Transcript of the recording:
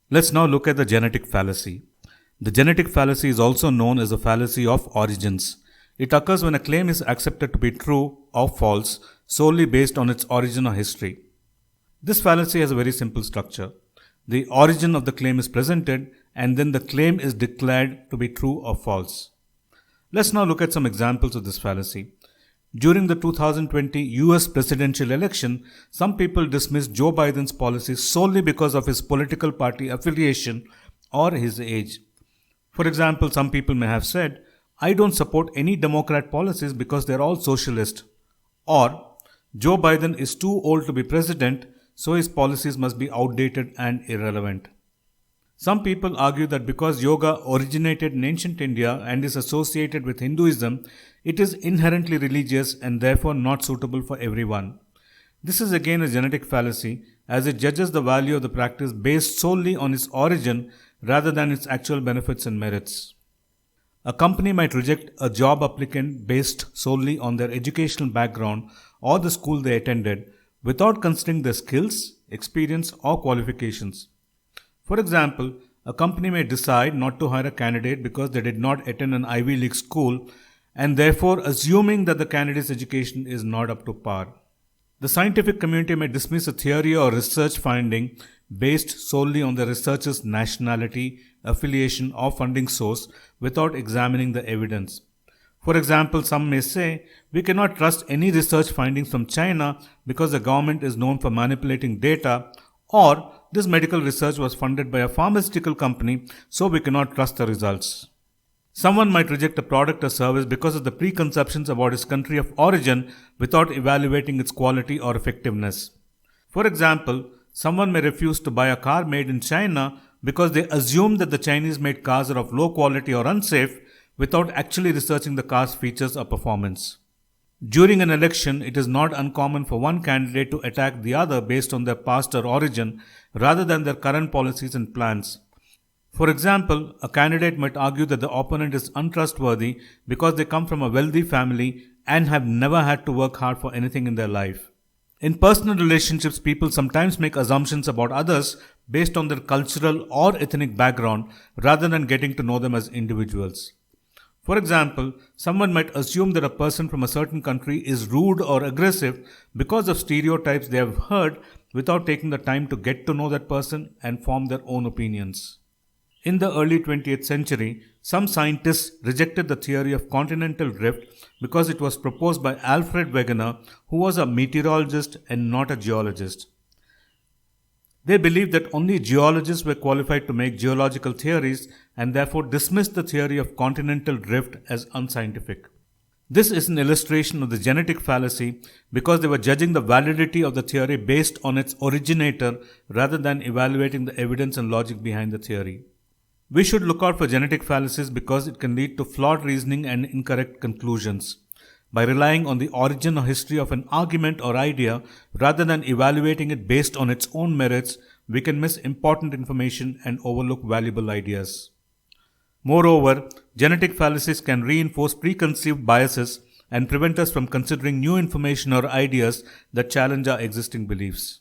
Let's now look at the genetic fallacy. The genetic fallacy is also known as the fallacy of origins. It occurs when a claim is accepted to be true or false solely based on its origin or history. This fallacy has a very simple structure. The origin of the claim is presented and then the claim is declared to be true or false. Let's now look at some examples of this fallacy. During the 2020 US presidential election, some people dismissed Joe Biden's policies solely because of his political party affiliation or his age. For example, some people may have said, "I don't support any Democrat policies because they're all socialist." Or, "Joe Biden is too old to be president, so his policies must be outdated and irrelevant." Some people argue that because yoga originated in ancient India and is associated with Hinduism, it is inherently religious and therefore not suitable for everyone. This is again a genetic fallacy, as it judges the value of the practice based solely on its origin rather than its actual benefits and merits. A company might reject a job applicant based solely on their educational background or the school they attended without considering their skills, experience, or qualifications. For example, a company may decide not to hire a candidate because they did not attend an Ivy League school and therefore assuming that the candidate's education is not up to par. The scientific community may dismiss a theory or research finding based solely on the researcher's nationality, affiliation, or funding source without examining the evidence. For example, some may say, "We cannot trust any research findings from China because the government is known for manipulating data," or "This medical research was funded by a pharmaceutical company, so we cannot trust the results." Someone might reject a product or service because of the preconceptions about its country of origin without evaluating its quality or effectiveness. For example, someone may refuse to buy a car made in China because they assume that the Chinese-made cars are of low quality or unsafe without actually researching the car's features or performance. During an election, it is not uncommon for one candidate to attack the other based on their past or origin rather than their current policies and plans. For example, a candidate might argue that the opponent is untrustworthy because they come from a wealthy family and have never had to work hard for anything in their life. In personal relationships, people sometimes make assumptions about others based on their cultural or ethnic background rather than getting to know them as individuals. For example, someone might assume that a person from a certain country is rude or aggressive because of stereotypes they have heard without taking the time to get to know that person and form their own opinions. In the early 20th century, some scientists rejected the theory of continental drift because it was proposed by Alfred Wegener, who was a meteorologist and not a geologist. They believed that only geologists were qualified to make geological theories and therefore dismissed the theory of continental drift as unscientific. This is an illustration of the genetic fallacy because they were judging the validity of the theory based on its originator rather than evaluating the evidence and logic behind the theory. We should look out for genetic fallacies because it can lead to flawed reasoning and incorrect conclusions. By relying on the origin or history of an argument or idea rather than evaluating it based on its own merits, we can miss important information and overlook valuable ideas. Moreover, genetic fallacies can reinforce preconceived biases and prevent us from considering new information or ideas that challenge our existing beliefs.